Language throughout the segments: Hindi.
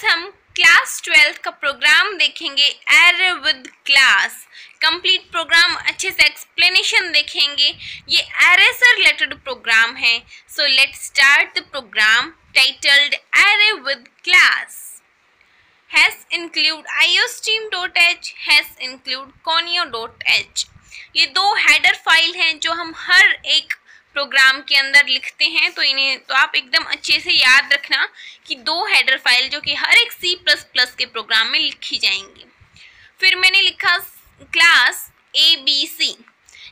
आज हम क्लास 12 का प्रोग्राम देखेंगे array with class. Complete program अच्छे से एक्सप्लेनेशन देखेंगे। ये एरे से रिलेटेड प्रोग्राम है। So let's start the program titled array with class. Hash include iostream.h, hash include conio.h। ये दो हेडर फाइल हैं जो हम हर एक प्रोग्राम के अंदर लिखते हैं। तो इन्हें तो आप एकदम अच्छे से याद रखना कि दो हेडर फाइल जो कि हर एक C++ के प्रोग्राम में लिखी जाएंगी। फिर मैंने लिखा क्लास ABC।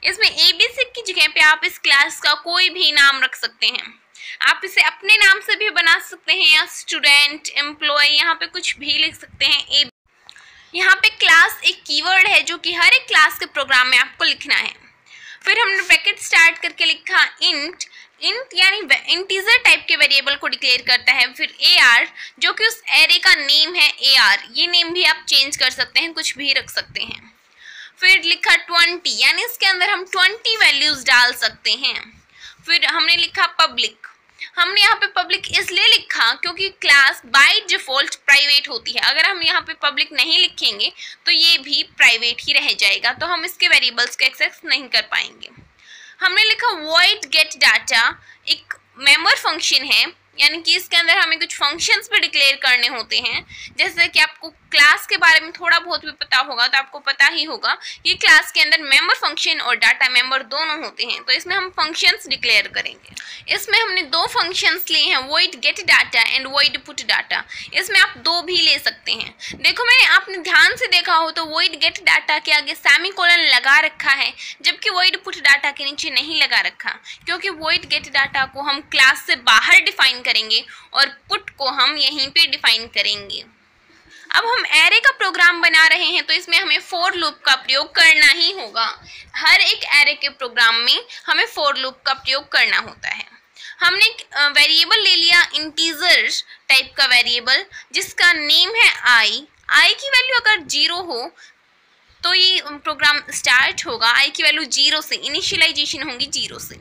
इसमें ABC की जगह पे आप इस क्लास का कोई भी नाम रख सकते हैं। आप इसे अपने नाम से भी बना सकते हैं या स्टूडेंट, एम्प्लॉय, यहाँ पे कुछ भी लिख सकते हैं। यहाँ पे क्लास एक कीवर्ड है जो कि हर एक क्लास के प्रोग्राम में आपको लिखना है। फिर हमने ब्रैकेट स्टार्ट करके लिखा इंट यानी इंटीजर टाइप के वेरिएबल को डिक्लेयर करता है। फिर AR जो कि उस एरे का नेम है AR, ये नेम भी आप चेंज कर सकते हैं, कुछ भी रख सकते हैं। फिर लिखा 20 यानी इसके अंदर हम 20 वैल्यूज डाल सकते हैं। फिर हमने लिखा पब्लिक। हमने यहाँ पे पब्लिक इसलिए लिखा क्योंकि क्लास बाय डिफॉल्ट प्राइवेट होती है। अगर हम यहाँ पे पब्लिक नहीं लिखेंगे तो ये भी प्राइवेट ही रह जाएगा, तो हम इसके वेरिएबल्स को एक्सेस नहीं कर पाएंगे। हमने लिखा void get data, एक मेंबर फंक्शन है, यानी कि इसके अंदर हमें कुछ फंक्शंस भी डिक्लेयर करने होते हैं। जैसे कि आपको क्लास के बारे में थोड़ा बहुत भी पता होगा तो आपको पता ही होगा कि क्लास के अंदर मेंबर फंक्शन और डाटा मेंबर दोनों होते हैं। तो इसमें हम फंक्शंस डिक्लेयर करेंगे। इसमें हमने दो फंक्शंस लिए हैं, void get data and void put data। इसमें आप दो भी ले सकते हैं। देखो मैंने आपने ध्यान से देखा हो तो void get data के आगे सेमीकोलन लगा रखा है, जबकि void put data के नीचे नहीं लगा रखा, क्योंकि void get data को हम क्लास से बाहर डिफाइन करेंगे और पुट को हम यहीं पे डिफाइन करेंगे। अब हम एरे का प्रोग्राम बना रहे हैं तो इसमें हमें फॉर लूप का प्रयोग करना ही होगा। हर एक एरे के प्रोग्राम में हमें फॉर लूप का प्रयोग करना होता है। हमने वेरिएबल ले लिया इंटीजर टाइप का वेरिएबल जिसका नेम है आई की वैल्यू अगर 0 हो तो ये प्रोग्राम स्टार्ट होगा। आई की वैल्यू 0 से, इनिशियलाइजेशन होंगी 0 से।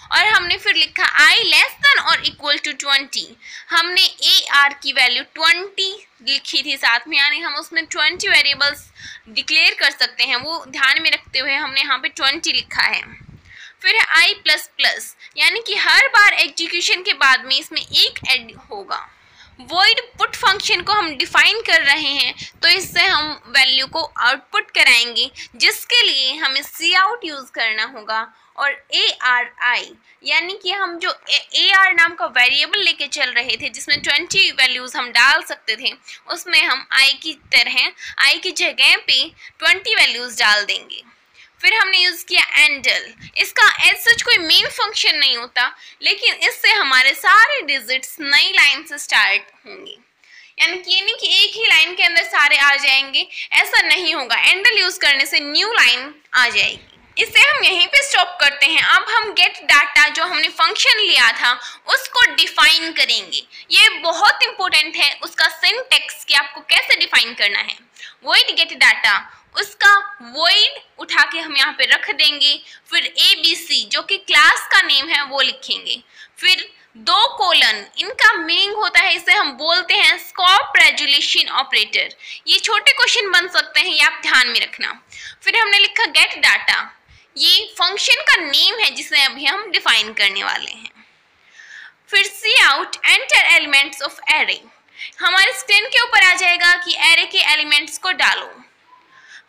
और हमने फिर लिखा i लेस देन और इक्वल टू 20। हमने AR की वैल्यू 20 लिखी थी साथ में, यानी हम उसमें 20 वेरिएबल्स डिक्लेयर कर सकते हैं। वो ध्यान में रखते हुए हमने यहाँ पे 20 लिखा है। फिर है i++, यानी कि हर बार एग्जीक्यूशन के बाद में इसमें एक ऐड होगा। void put फंक्शन को हम डिफाइन कर रहे हैं तो इससे हम वैल्यू को आउटपुट कराएंगे, जिसके लिए हमें cout यूज़ करना होगा। और ARI यानी कि हम जो AR नाम का वेरिएबल लेके चल रहे थे जिसमें 20 वैल्यूज़ हम डाल सकते थे, उसमें हम I की तरह I की जगह पे 20 वैल्यूज़ डाल देंगे। फिर हमने यूज़ किया एंडल। इसका एज सच कोई मेन फंक्शन नहीं होता, लेकिन इससे हमारे सारे डिजिट्स नई लाइन से स्टार्ट होंगे, यानी कि ये नहीं कि एक ही लाइन के अंदर सारे आ जाएंगे, ऐसा नहीं होगा। एंडल यूज़ करने से न्यू लाइन आ जाएगी। इसे हम यहीं पे स्टॉप करते हैं। अब हम गेट डाटा जो हमने फंक्शन लिया था उसको डिफाइन करेंगे। ये बहुत इंपॉर्टेंट है उसका सिंटैक्स कि आपको कैसे डिफाइन करना है। void get data, उसका void उठा के हम यहाँ पे रख देंगे। फिर ABC जो कि क्लास का नेम है वो लिखेंगे। फिर 2 कोलन, इनका मीनिंग होता है, इसे हम बोलते हैं स्कोप रेजोल्यूशन ऑपरेटर। ये छोटे क्वेश्चन बन सकते हैं, ये आप ध्यान में रखना। फिर हमने लिखा गेट डाटा, ये फंक्शन का नेम है जिसे अभी हम डिफाइन करने वाले हैं। फिर cout enter elements of array, हमारे स्क्रीन के ऊपर आ जाएगा कि एरे के एलिमेंट्स को डालो।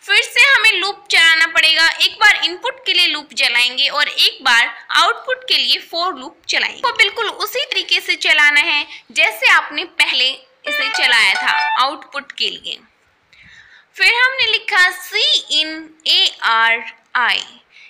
फिर से हमें लूप चलाना पड़ेगा। एक बार इनपुट के लिए लूप चलाएंगे और एक बार आउटपुट के लिए फॉर लूप चलाएंगे। तो बिल्कुल उसी तरीके से चलाना है जैसे आपने पहले इसे चलाया था आउटपुट के लिए। फिर हमने लिखा CIN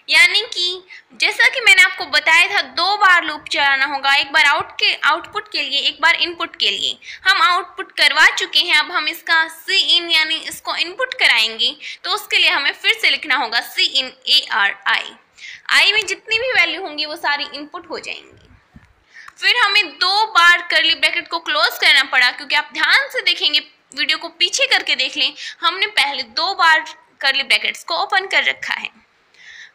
यानी कि जैसा कि मैंने आपको बताया था 2 बार लूप चलाना होगा, एक बार आउटपुट के लिए, एक बार इनपुट के लिए। हम आउटपुट करवा चुके हैं, अब हम इसका CIN यानी इसको इनपुट कराएंगे तो उसके लिए हमें फिर से लिखना होगा CIN ARI। आई में जितनी भी वैल्यू होंगी वो सारी इनपुट हो जाएंगी। फिर हमें 2 बार कर्ली ब्रैकेट को क्लोज करना पड़ा, क्योंकि आप ध्यान से देखेंगे, वीडियो को पीछे करके देख लें, हमने पहले 2 बार कर्ली ब्रैकेट्स को ओपन कर रखा है।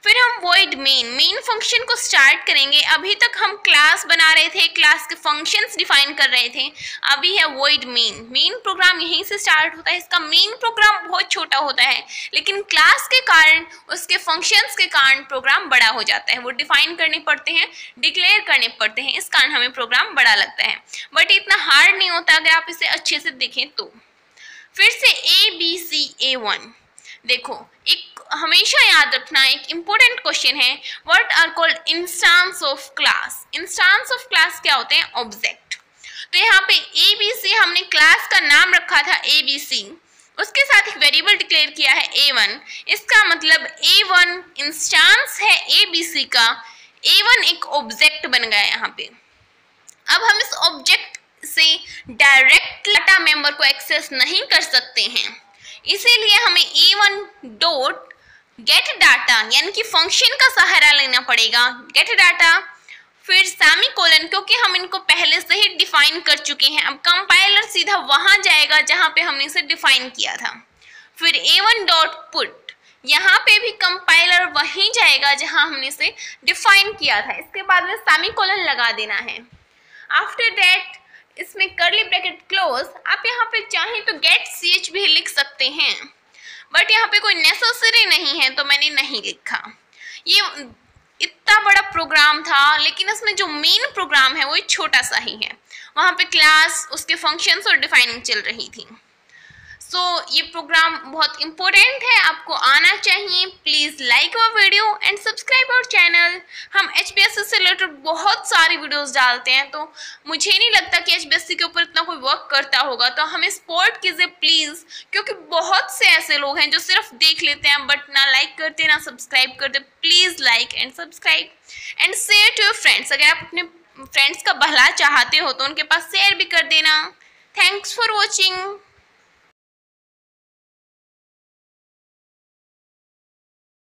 फिर हम void मेन फंक्शन को स्टार्ट करेंगे। अभी तक हम क्लास बना रहे थे, क्लास के फंक्शंस डिफाइन कर रहे थे, अभी है void मेन प्रोग्राम यहीं से स्टार्ट होता है। इसका मेन प्रोग्राम बहुत छोटा होता है, लेकिन क्लास के कारण, उसके फंक्शंस के कारण प्रोग्राम बड़ा हो जाता है। वो डिफाइन करने पड़ते हैं, डिक्लेयर करने पड़ते हैं, इस कारण हमें प्रोग्राम बड़ा लगता है, बट इतना हार्ड नहीं होता अगर आप इसे अच्छे से देखें तो। फिर से ABCA1 देखो, एक हमेशा याद रखना, एक इम्पोर्टेंट क्वेश्चन है, what are called instance of class. Instance of class क्या होते हैं? ऑब्जेक्ट। तो यहाँ पे ABC हमने क्लास का नाम रखा था ABC, उसके साथ एक वेरिएबल डिक्लेयर किया है A1। इसका मतलब A1 इंस्टेंस है ABC का, A1 एक ऑब्जेक्ट बन गया यहाँ पे। अब हम इस ऑब्जेक्ट से डायरेक्ट डाटा मेंबर को एक्सेस नहीं कर सकते हैं, इसीलिए हमें A1 डॉट गेट डाटा यानी कि फंक्शन का सहारा लेना पड़ेगा। गेट डाटा फिर सेमीकोलन, क्योंकि हम इनको पहले से ही डिफाइन कर चुके हैं। अब कंपाइलर सीधा वहां जाएगा जहां पे हमने इसे डिफाइन किया था। फिर A1 डॉट पुट, यहाँ पे भी कंपाइलर वहीं जाएगा जहां हमने इसे डिफाइन किया था। इसके बाद में सेमीकोलन लगा देना है। आफ्टर दैट इसमें कर्ली ब्रैकेट क्लोज। आप यहाँ पे चाहें तो गेट ch भी लिख सकते हैं, बट यहाँ पे कोई नेसेसरी नहीं है तो मैंने नहीं लिखा। ये इतना बड़ा प्रोग्राम था, लेकिन इसमें जो मेन प्रोग्राम है वो एक छोटा सा ही है। वहाँ पे क्लास, उसके फंक्शंस और डिफाइनिंग चल रही थी। सो ये प्रोग्राम बहुत इंपॉर्टेंट है, आपको आना चाहिए। Please like our video and subscribe our channel. हम HBSC से रिलेटेड बहुत सारी वीडियोस डालते हैं, तो मुझे नहीं लगता कि HBSC के ऊपर इतना कोई वर्क करता होगा, तो हमें सपोर्ट कीजिए प्लीज़, क्योंकि बहुत से ऐसे लोग हैं जो सिर्फ देख लेते हैं बट ना लाइक करते ना सब्सक्राइब करते। Please like and subscribe and share to your friends. अगर आप अपने फ्रेंड्स का भला चाहते हो तो उनके पास शेयर भी कर देना। Thanks for watching.